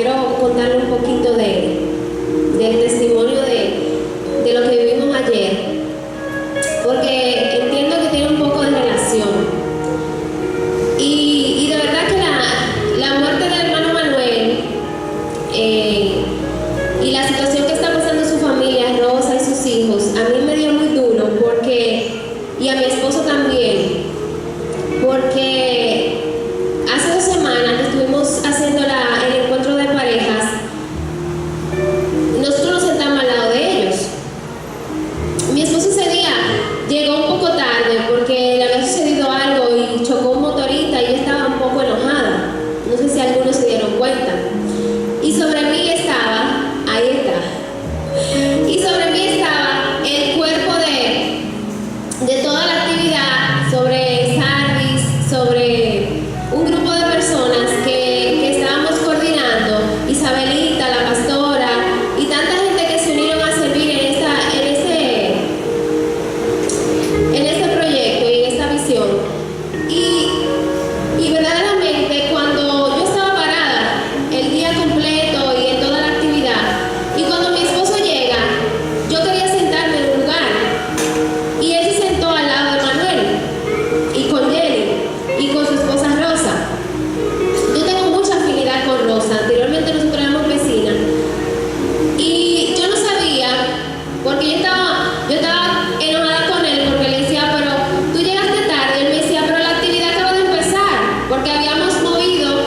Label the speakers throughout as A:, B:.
A: quiero contarle un poquito del testimonio de lo que vivimos ayer, porque entiendo que tiene un poco de relación. Y de verdad que la muerte del hermano Manuel y la situación que está pasando en su familia, Rosa y sus hijos, a mí me dio muy duro, y a mi esposo también, porque hace 2 semanas que estuvimos haciendo el encuentro de parejas, nosotros nos sentamos al lado de ellos. Mi esposo ese día llegó un poco tarde porque le había sucedido algo y chocó un motorista y ella estaba un poco enojada. No sé si algunos se dieron cuenta. Y sobre mí estaba, ahí está, y sobre mí estaba el cuerpo de toda la actividad, sobre Sardis, sobre un grupo de personas que estábamos coordinando, Isabelita, la pastora, y tanta gente que se unieron a servir en este proyecto y en esta visión. Y verdaderamente cuando yo estaba parada el día completo y en toda la actividad, y cuando mi esposo llega, yo quería sentarme en un lugar, y él se sentó al lado de Manuel y con Jenny y con su esposa Rosa. Yo tengo mucha afinidad con Rosa, anteriormente nosotros éramos vecinas, y yo no sabía, porque yo estaba enojada con él porque le decía, pero tú llegaste tarde. Él me decía, pero la actividad acaba de empezar, porque habíamos movido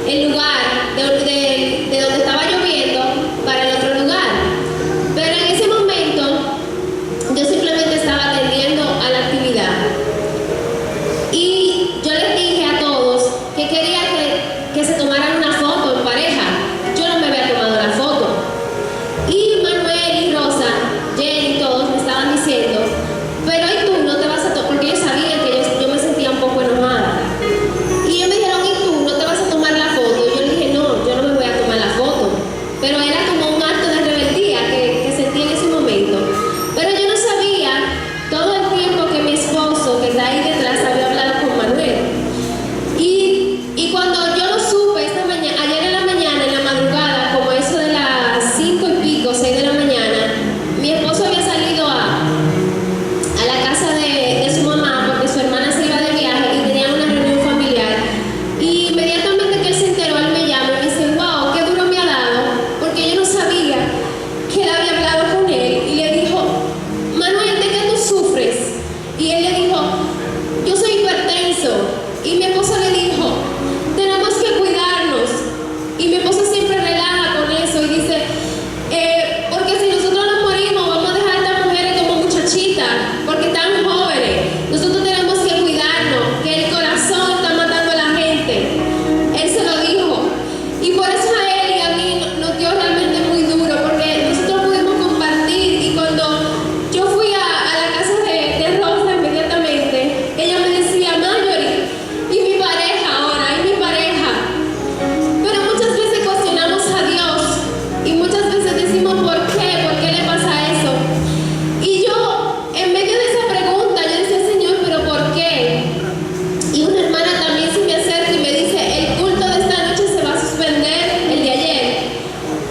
A: el lugar de donde estaba lloviendo para el otro lugar. Pero en ese momento yo simplemente estaba atendiendo a la actividad, y yo les dije a todos que quería que se tomaran una foto en pareja. Yo no me había tomado la foto, y Manuel y Rosa, Jenny, todos me estaban diciendo, pero ¿y tú no te vas a tomar? Porque ellos sabían que yo me sentía un poco enojada, y ellos me dijeron, ¿y tú no te vas a tomar la foto? Y yo le dije, no, yo no me voy a tomar la foto, pero era como un acto de rebeldía que sentí en ese momento. Pero yo no sabía todo el tiempo que mi esposo, que está ahí detrás, había hablado con Manuel. Y cuando yo lo supe ayer en la mañana, en la madrugada, como eso de las 5 y pico, 6 de la mañana, mi esposo había salido a la casa de su mamá porque su hermana se iba de viaje y tenían una reunión familiar. Y inmediatamente que él se enteró, él me llama y me dice, wow, qué duro me ha dado, porque yo no sabía que él había hablado con él. Y le dijo, Manuel, ¿de qué tú sufres? Y él le dijo, yo soy hipertenso. Y mi esposo le dijo, tenemos que cuidarnos. Y mi esposo siempre relaja con eso y dice, porque si nosotros nos morimos, vamos a dejar a estas mujeres como muchachitas, porque están jóvenes. Nosotros tenemos que cuidarnos, que el corazón está matando a la gente. Él se lo dijo. Y por eso a él y a mí nos dio realmente muy duro, porque nosotros pudimos compartir. Y cuando yo fui a la casa de Rosa inmediatamente, ella me decía, Marjorie, y mi pareja ahora, y mi pareja. Pero muchas veces cuestionamos a Dios y muchas veces decimos, ¿por qué le pasa eso? Y yo, en medio de esa pregunta, yo decía, Señor, ¿pero por qué? Y una hermana también se me acerca y me dice, el culto de esta noche se va a suspender, el de ayer.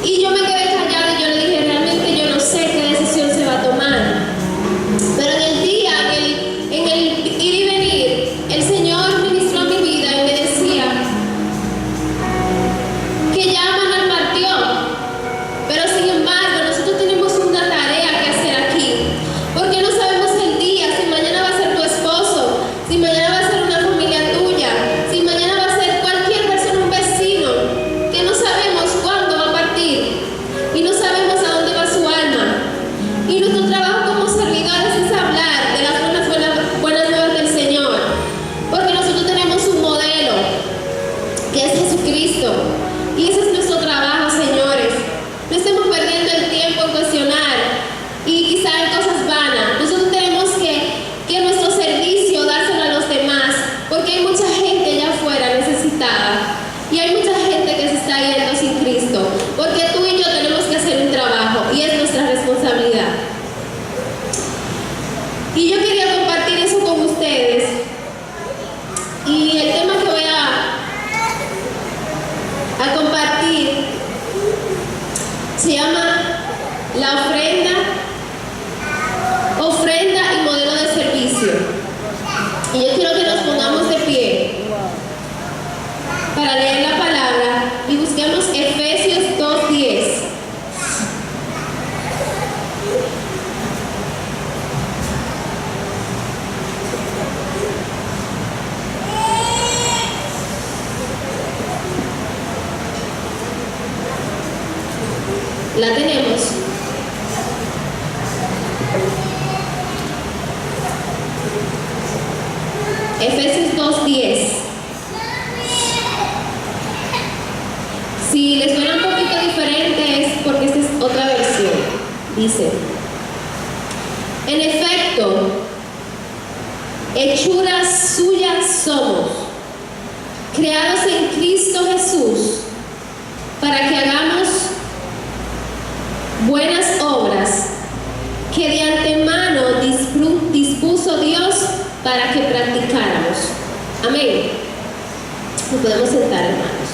A: Y yo me quedé callada y yo le dije, realmente yo no sé qué decisión se va a tomar. Pero en el día, en el ir y venir, el Señor ministró a mi vida y me decía que ya Manuel partió. Pero sin embargo, nosotros tenemos una tarea que hacer aquí, porque no sabemos el día, si mañana va a ser tu esposo, si mañana va a ser una familia tuya, si mañana va a ser cualquier persona, un vecino, que no sabemos cuándo va a partir y no sabemos a dónde va su alma. Y nuestro trabajo como servidores es hablar de las buenas nuevas del Señor, porque nosotros tenemos un modelo que es Jesucristo, y ese es nuestro trabajo, señores. No estemos perdiendo el tiempo en cuestionar y quizá en cosas vanas. Nosotros tenemos que nuestro servicio dárselo a los demás, porque hay mucha gente allá afuera necesitada y hay mucha gente que se está yendo sin Cristo, porque tú y yo tenemos que hacer un trabajo y es nuestra responsabilidad. Y yo quería compartir eso con ustedes, y el tema que voy a compartir La tenemos. Efesios 2:10. Si les suena un poquito diferente es porque esta es otra versión. Dice: en efecto, hechuras suyas somos, creados en Cristo Jesús, para que hagamos buenas obras que de antemano dispuso Dios para que practicáramos. Amén. Nos podemos sentar, hermanos.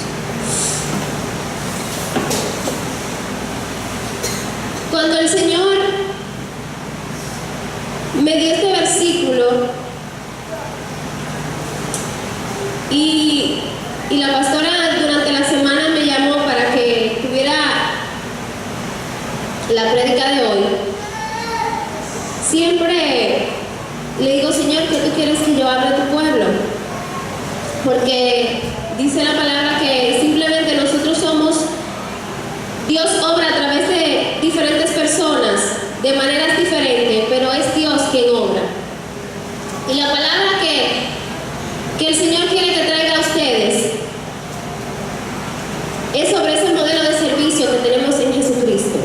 A: Cuando el Señor me dio este versículo y la pastora durante la semana me llamó para que tuviera la prédica de hoy, siempre le digo: Señor, ¿qué tú quieres que yo hable a tu pueblo? Porque dice la palabra que simplemente nosotros somos, Dios obra a través de diferentes personas, de maneras diferentes, pero es Dios quien obra. Y la palabra que el Señor quiere que traiga a ustedes es sobre ese modelo de servicio que tenemos en Jesucristo.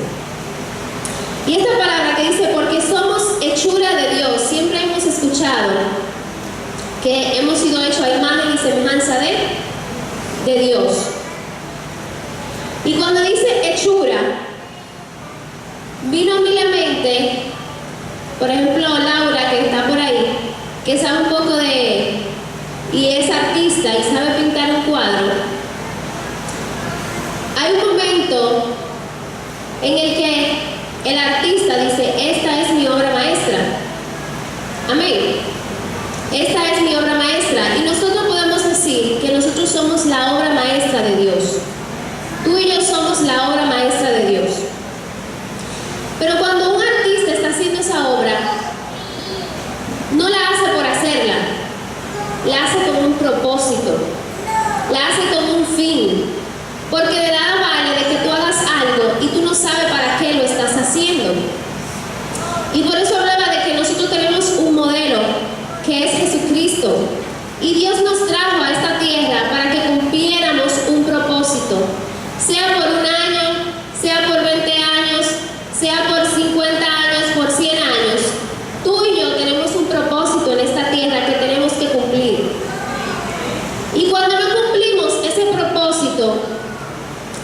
A: Y esta palabra que dice: porque somos hechura de Dios, siempre hemos escuchado que hemos sido hechos a imagen y semejanza de Dios. Y cuando dice hechura, vino a mi mente, por ejemplo, Laura, que está por ahí, que sabe un poco y es artista y sabe pintar un cuadro. Hay un momento en el que el artista dice: esta es mi obra maestra. Amén. Esta es mi obra maestra. Y nosotros podemos decir que nosotros somos la obra maestra de Dios. Tú y yo somos la obra maestra de Dios. Pero cuando un artista está haciendo esa obra, no la hace por hacerla, la hace con un propósito, la hace con un fin. Porque de nada vale de que tú hagas algo y tú no sabes para qué lo estás haciendo. Y por eso hablaba de que nosotros tenemos un modelo que es Jesucristo. Y Dios nos trajo a esta tierra para que cumpliéramos un propósito. Sea por un año, sea por 20 años, sea por 50 años, por 100 años. Tú y yo tenemos un propósito en esta tierra que tenemos que cumplir. Y cuando no cumplimos ese propósito,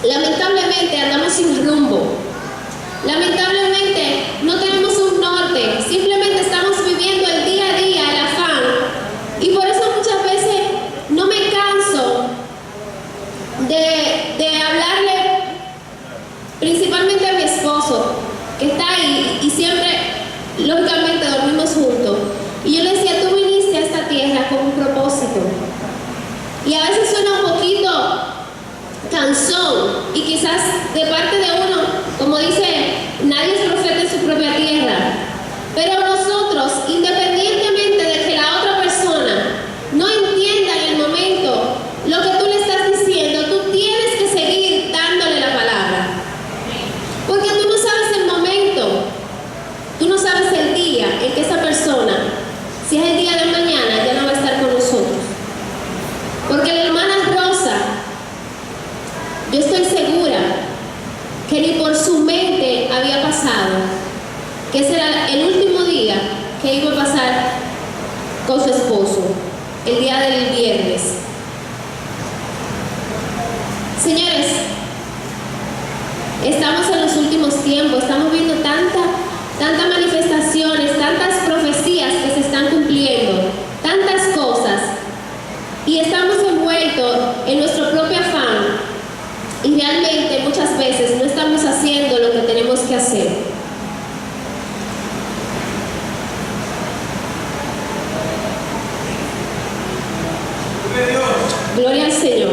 A: lamentablemente andamos sin rumbo. Lamentablemente no tenemos un norte. Simplemente estamos viviendo el día a día, el afán. Y por eso muchas veces no me canso de hablarle principalmente a mi esposo, que está ahí y siempre, lógicamente, dormimos juntos. Y yo le decía: tú viniste a esta tierra con un propósito. Y a veces suena un poquito cansón, y quizás de parte de uno, como dice, nadie es profeta en su propia tierra. Pero nosotros, independientemente de que la otra persona no entienda en el momento lo que tú le estás diciendo, tú tienes que seguir dándole la palabra. Porque tú no sabes el momento, tú no sabes el día en que esa persona, si es el día de mañana, ya no va a estar con nosotros. Porque la hermana Rosa, yo estoy segura que ni por su mente había pasado que ese era el último día que iba a pasar con su esposo, el día del viernes. Señores, estamos en los últimos tiempos, estamos viendo tantas manifestaciones, tantas profecías que se están cumpliendo, tantas cosas, y estamos envueltos en nuestro propio afán, y realmente muchas veces no estamos haciendo lo que tenemos que hacer. Gloria al Señor.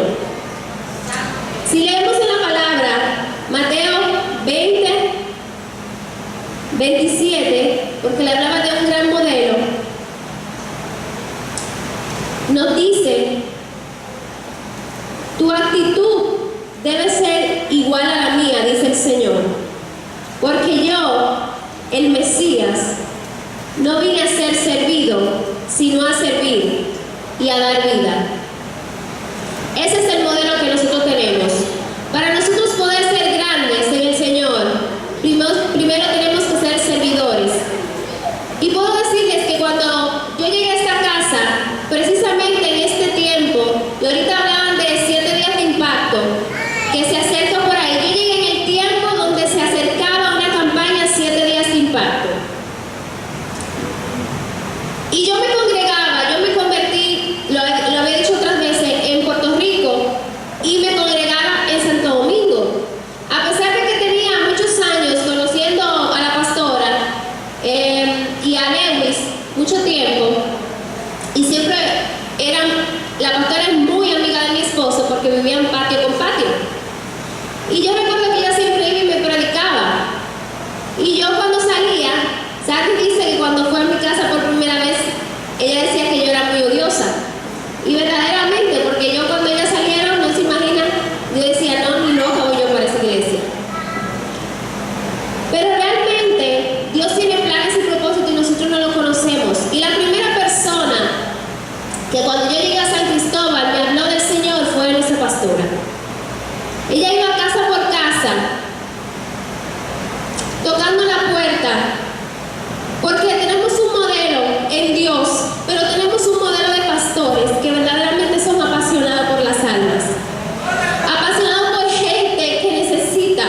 A: Si leemos en la palabra Mateo 20, 27, porque le hablaba de un gran modelo, nos dice: tu actitud debe ser igual a la mía, dice el Señor. dar vida. Ese es el modelo que nosotros tenemos. Para nosotros poder ser grandes en el Señor, primero tenemos que ser servidores. Y puedo decirles que cuando yo llegué a esta casa, precisamente en este tiempo, y ahorita hablaban de 7 días de impacto, que se acerca por ahí, yo llegué en el tiempo donde se acercaba una campaña 7 días de impacto. Y yo me congregaba, yo me convertí, lo había dicho otras veces, en Puerto Rico, y me congregaba en Santo Domingo. A pesar de que tenía muchos años conociendo a la pastora y a Lewis, mucho tiempo, y siempre la pastora es muy amiga de mi esposo porque vivían patio con patio. Y yo recuerdo que ella siempre iba y me predicaba. Y yo cuando salía, Saki dice que cuando fue a mi casa por primera vez, ella decía que yo era muy odiosa. Y verdaderamente, porque yo cuando ellas salieron, no se imaginan, yo decía, no, ni loca voy yo para esa iglesia. Pero realmente, Dios tiene planes y propósitos y nosotros no lo conocemos. Y la primera persona que cuando yo llegué a San Cristóbal me habló del Señor fue nuestra pastora. Ella iba casa por casa, tocando la puerta, porque tenemos un modelo en Dios, pero tenemos un modelo de pastores que verdaderamente son apasionados por las almas, apasionados por gente que necesita.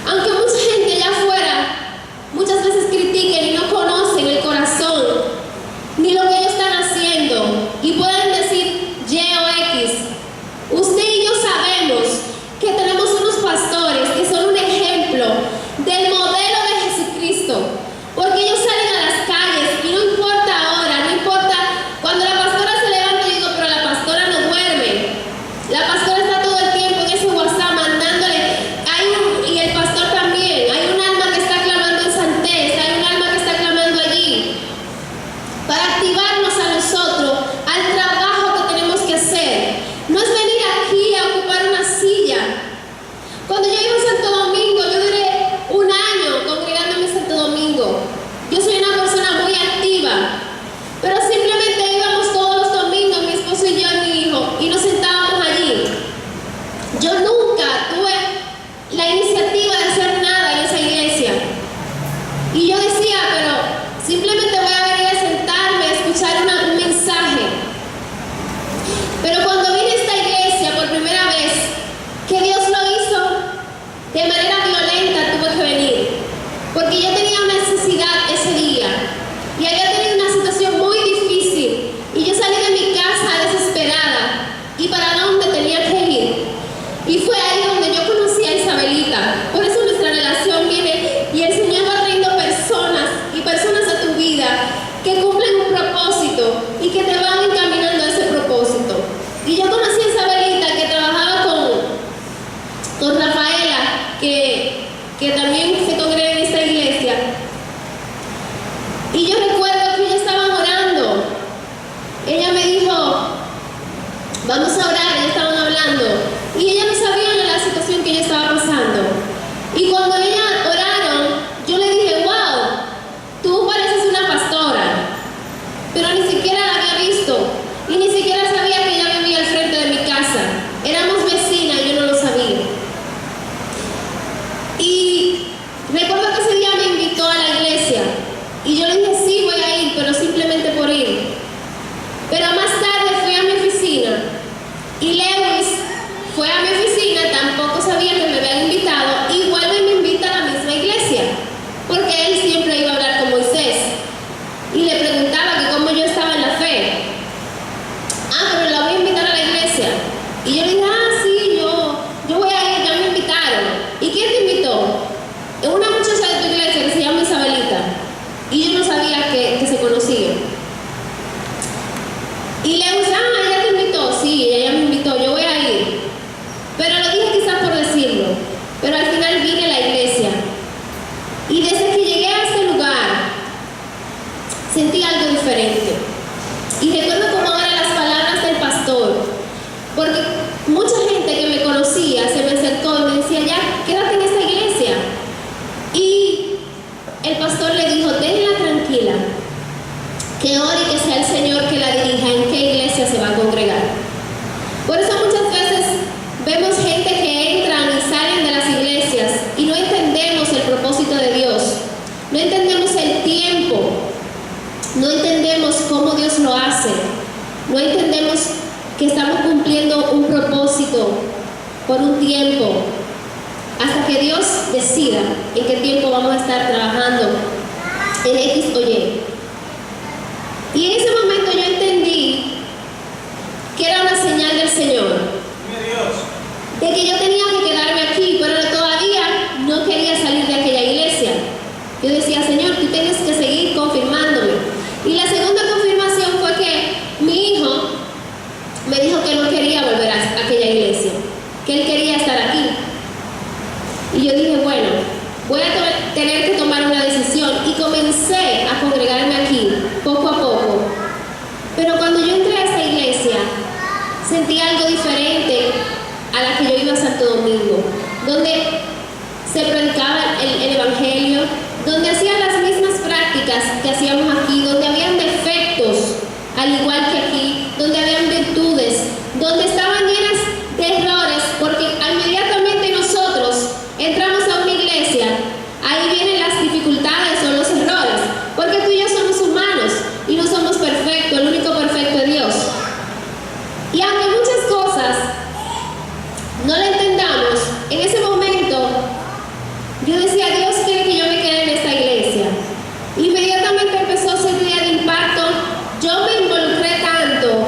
A: Aunque mucha gente allá afuera muchas veces critiquen y no conocen el corazón ni lo que ellos están haciendo y pueden decir Y o X, usted y yo sabemos que tenemos unos pastores que son un ejemplo del modelo de Jesucristo, porque ellos salen a las calles y no importa ahora, no importa cuando la pastora se levanta, yo digo, pero la pastora no duerme, la pastora está todo el tiempo en ese WhatsApp mandándole, y el pastor también, hay un alma que está clamando en Santés, hay un alma que está clamando allí, para activarnos a nosotros, al trabajo que tenemos que hacer. No es venir aquí a ocupar una silla. Cuando yo iba a Santo Domingo, yo duré un año congregándome en Santo Domingo. Yo soy una persona muy activa, pero simplemente íbamos todos los domingos, mi esposo y yo y mi hijo, y nos sentábamos allí. Yo nunca tuve la iniciativa de hacer nada en esa iglesia. Y yo decía, pero simplemente voy a venir a sentarme, a escuchar un mensaje. Pero cuando vine a esta iglesia por primera vez, que Dios lo hizo de manera violenta, tuve que venir. Porque yo tenía una necesidad ese día. Y había tenido una situación muy difícil. Y yo salí de mi casa desesperada. ¿Y para dónde tenía que ir? Y fue ahí donde yo conocí a Isabelita. Por eso nuestra relación viene. Y el Señor va trayendo personas y personas a tu vida que cumplen un propósito y que te van encaminando a ese propósito. Y yo conocí a Isabelita que trabajaba con Rafaela, que también se congrega en esta iglesia. Y yo recuerdo que ellos estaban orando. Ella me dijo, vamos a orar, ellos estaban hablando. Y ella no sabía la situación que ella estaba pasando. Y cuando ella oraron, yo le dije, wow, tú pareces una pastora. Pero ni siquiera la había visto. Y ni siquiera sabía que ella vivía al frente de mi casa. Éramos vecinas y yo no lo sabía. Y recuerdo que ese día me invitó a la iglesia. Y yo le dije, sí, voy a ir, pero simplemente por ir. Pero más tarde fui a mi oficina. Y Lewis fue a mi oficina, tampoco sabía que me habían invitado. Y vuelve y me invita a la por un tiempo, hasta que Dios decida en qué tiempo vamos a estar trabajando en X o Y. Y en ese momento yo entendí que era una señal del Señor, de que yo tenía que quedarme aquí, pero todavía no quería salir de aquella iglesia. Yo decía, Señor, tú tienes que seguir confirmándome. Y la segunda confirmación fue que mi hijo me dijo que no quería volver a aquella iglesia, que él quería estar aquí. Y yo dije, bueno, voy a tener que tomar una decisión, y comencé a congregarme aquí, poco a poco. Pero cuando yo entré a esta iglesia, sentí algo diferente a la que yo iba a Santo Domingo, donde se predicaba el evangelio, donde hacían las mismas prácticas que hacíamos aquí, donde habían defectos, al igual que aquí, donde habían virtudes, donde estaban llenas de errores, porque inmediatamente nosotros entramos a una iglesia, ahí vienen las dificultades o los errores, porque tú y yo somos humanos y no somos perfectos, el único perfecto es Dios. Y aunque muchas cosas no la entendamos, en ese momento yo decía, Dios quiere que yo me quede en esta iglesia. Inmediatamente empezó a ser día de impacto. Yo me involucré tanto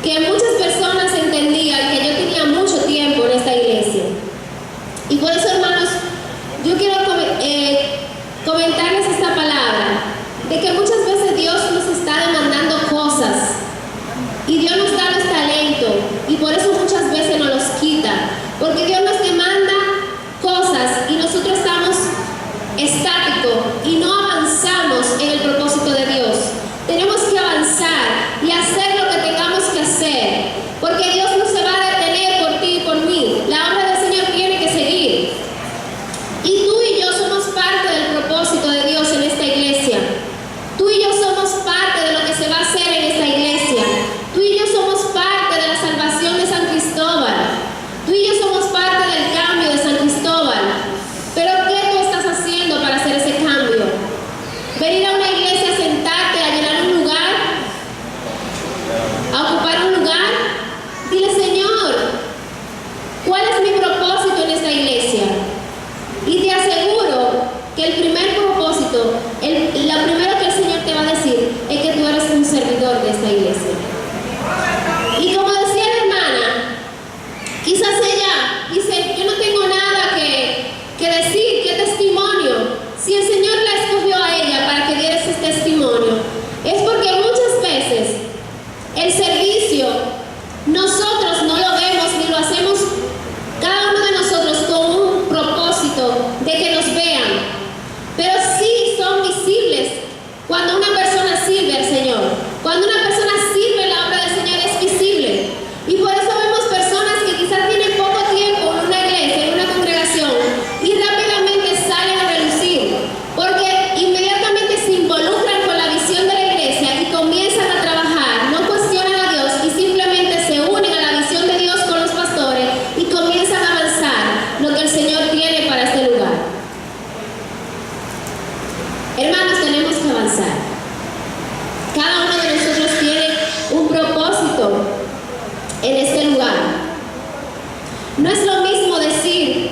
A: que muchas personas entendían que yo tenía mucho tiempo en esta iglesia. Y por eso, hermanos, yo quiero comentarles esta palabra, de que muchas veces Dios nos está demandando cosas, y Dios nos da los talentos, y por eso muchas veces nos los quita, porque Dios nos demanda cosas y nosotros estamos estáticos y no avanzamos en el propósito de Dios. Tenemos que avanzar y hacer lo que tengamos que hacer, porque Dios no se va a detener por ti y por mí. La obra del Señor tiene que seguir. Y tú y yo somos parte del propósito de Dios en esta iglesia. Tú y yo somos parte de lo que se va a hacer en esta iglesia. Tú y yo somos parte de la salvación de San Cristóbal. Tú y yo somos parte del cambio de San Cristóbal. Pero ¿qué tú estás haciendo para hacer ese cambio? Venir a una iglesia, sentarte, a llenar un lugar, a ocupar un lugar. Dile, Señor, ¿cuál es mi propósito en esta iglesia? Y te aseguro que el primer propósito, lo primero que el Señor te va a decir es que tú eres un servidor de esta iglesia. Y como decía la hermana, quizás ella dice, yo no tengo nada que decir, qué testimonio. Si el Señor la escogió a ella para que diera ese testimonio, es porque muchas veces el servicio nosotros no lo vemos ni lo hacemos cada uno de nosotros con un propósito de que nos vean, pero sí son visibles cuando una persona sirve al Señor. Cuando una persona sirve la obra del Señor es visible. Y por eso vemos personas que quizás tienen poco tiempo en una iglesia, en una congregación, y rápidamente salen a relucir, porque inmediatamente se involucran con la visión de la iglesia y comienzan a trabajar, no cuestionan a Dios y simplemente se unen a la visión de Dios con los pastores y comienzan a avanzar lo que el Señor tiene para este lugar. Hermanos, tenemos que avanzar. Cada uno de nosotros tiene un propósito en este lugar. No es lo mismo decir,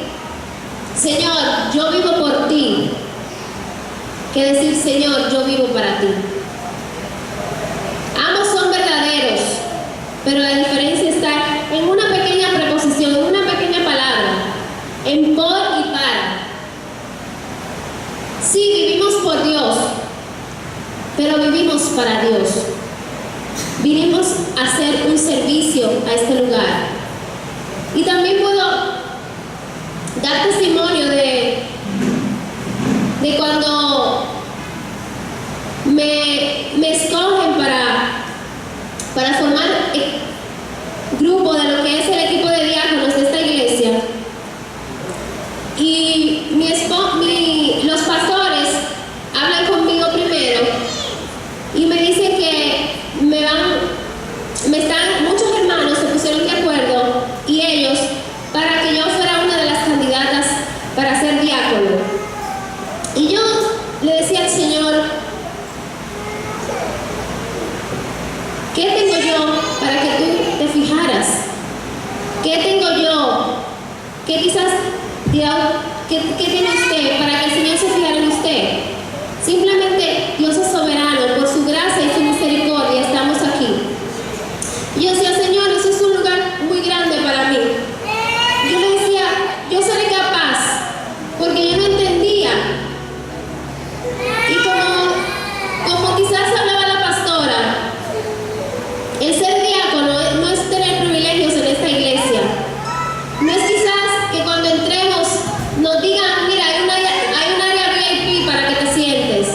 A: Señor, yo vivo por ti, que decir, Señor, yo vivo para ti. Ambos son verdaderos, pero la diferencia está en una pequeña preposición, en una pequeña palabra, en por y para. Sí, vivimos por Dios, pero vivimos para Dios. Vinimos a hacer un servicio a este lugar. Y también puedo dar testimonio de cuando me escogen para formar grupo de lo que es el equipo de diáconos de esta iglesia. Y los pastores hablan conmigo primero y me dicen que muchos hermanos se pusieron de acuerdo, y ellos, para que yo fuera una de las candidatas para ser diácono. Y yo le decía al Señor, ¿qué tengo yo que quizás dirá, ¿qué tiene usted para que el Señor se fijara en usted? Simplemente Dios es soberano, por su gracia y su misericordia estamos aquí. Y yo decía, Señor, eso es un lugar muy grande para mí. Yo le decía, yo seré capaz, porque yo no entendía. Y como quizás hablaba la pastora, el ser diácono no es tener privilegios en esta iglesia. No es quizás que cuando entremos nos digan, mira, hay un área VIP para que te sientes.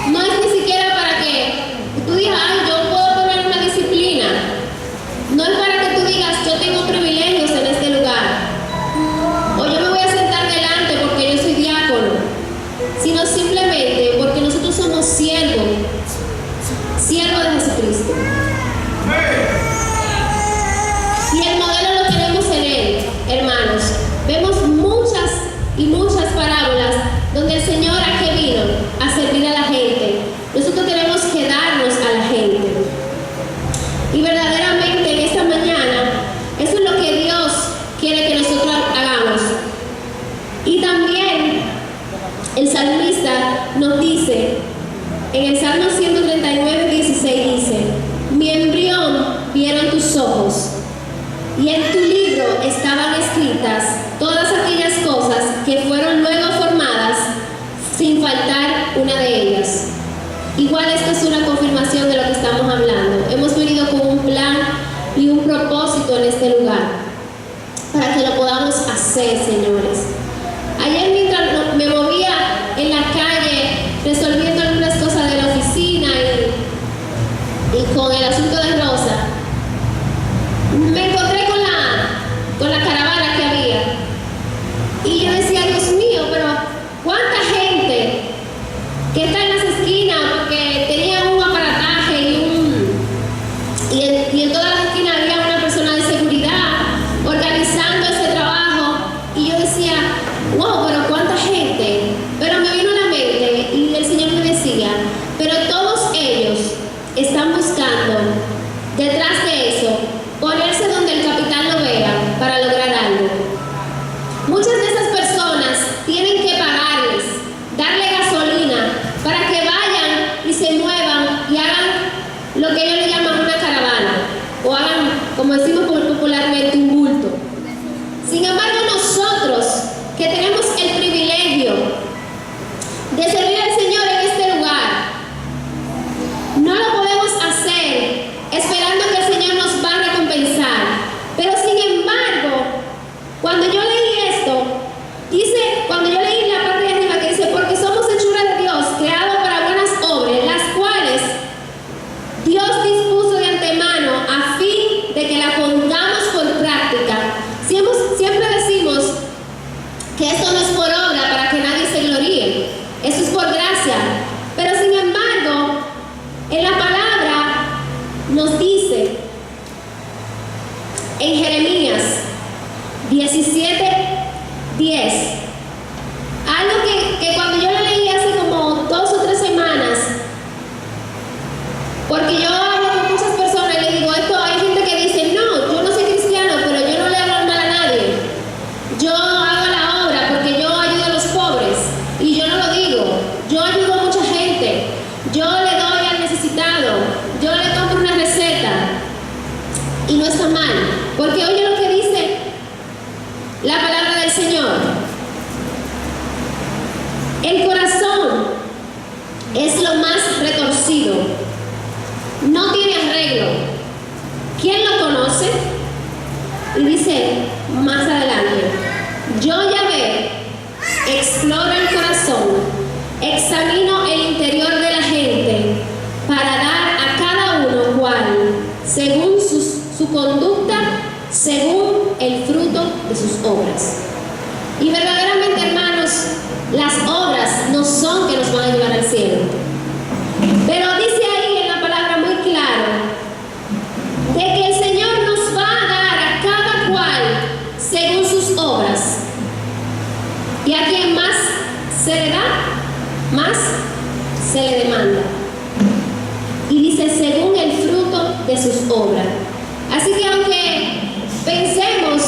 A: No es ni siquiera para que tú digas, ay, yo puedo poner una disciplina. No es para que tú digas, yo tengo privilegios en este lugar. O yo me voy a sentar delante porque yo soy diácono. Sino simplemente porque nosotros somos siervos de Jesucristo. Y el modelo lo tenemos en Él, hermanos. Vemos muchas y muchas parábolas donde el Señor a qué vino, a servir a la gente. Nosotros tenemos que darnos a la gente. Y verdaderamente en esta mañana, eso es lo que Dios quiere que nosotros hagamos. Y también el salmista nos dice, en el Salmo 139, 16 dice, mi embrión vieron tus ojos, y en tu libro estaban escritas todas aquellas cosas que fueron luego formadas, sin faltar una de ellas. Igual esta es una confirmación de lo que estamos hablando. Hemos venido con un plan y un propósito en este lugar, para que lo podamos hacer, señores. Ayer mientras me movía en la calle, resolviendo algunas cosas de la oficina y con el asunto de Rosa, me encontré con la caravana que había. Y yo decía, Dios mío, pero ¿cuánta gente que está en las esquinas porque tenía un aparataje y en todas las esquinas había una persona de seguridad organizando ese trabajo? Y yo decía, wow, pero ¿cuánta gente? Pero me vino a la mente y el Señor me decía, pero todos ellos están buscando, detrás de eso, ponerse donde el capitán lo vea para lograr algo. Muchas de esas personas tienen que pagarles, darle gasolina para que vayan y se muevan y hagan lo que ellos le llaman una caravana, o hagan, como decimos popularmente, un bulto. Sin embargo, nosotros que tenemos el privilegio de servir al Señor en este lugar, no lo podemos hacer esperando que el Señor nos va a recompensar. Pero sin embargo, cuando yo leí esto, cuando yo leí la parte de arriba que dice, porque somos hechura de Dios, creados para buenas obras, las cuales Dios dispuso de antemano a fin de que la pongamos por práctica. Siempre decimos que esto no es por obra para que nadie se gloríe, eso es por gracia. Pero sin embargo, en la palabra nos dice, en Jeremías 17:10, algo que cuando yo lo leí hace como 2 o 3 semanas, porque yo hablo con muchas personas y les digo esto, hay gente que dice, no, yo no soy cristiano, pero yo no le hago mal a nadie, yo hago la obra porque yo ayudo a los pobres. Y yo no lo digo, yo ayudo a mucha gente, yo le doy al necesitado, yo le compro una receta, y no está mal, porque oye lo que dice la palabra del Señor. El corazón es lo más retorcido, no tiene arreglo. ¿Quién lo conoce? Y dice más adelante, yo Yahvé exploro el corazón, examino el interior de la gente para dar a cada uno cual, según su conducta, según el fruto de sus obras. Y verdaderamente, hermanos, las obras no son que nos van a llevar al cielo. Pero dice ahí en la palabra muy claro de que el Señor nos va a dar a cada cual según sus obras. Y a quien más se le da, más se le demanda. Y dice según el fruto de sus obras. Así que aunque pensemos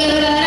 A: porque verdaderamente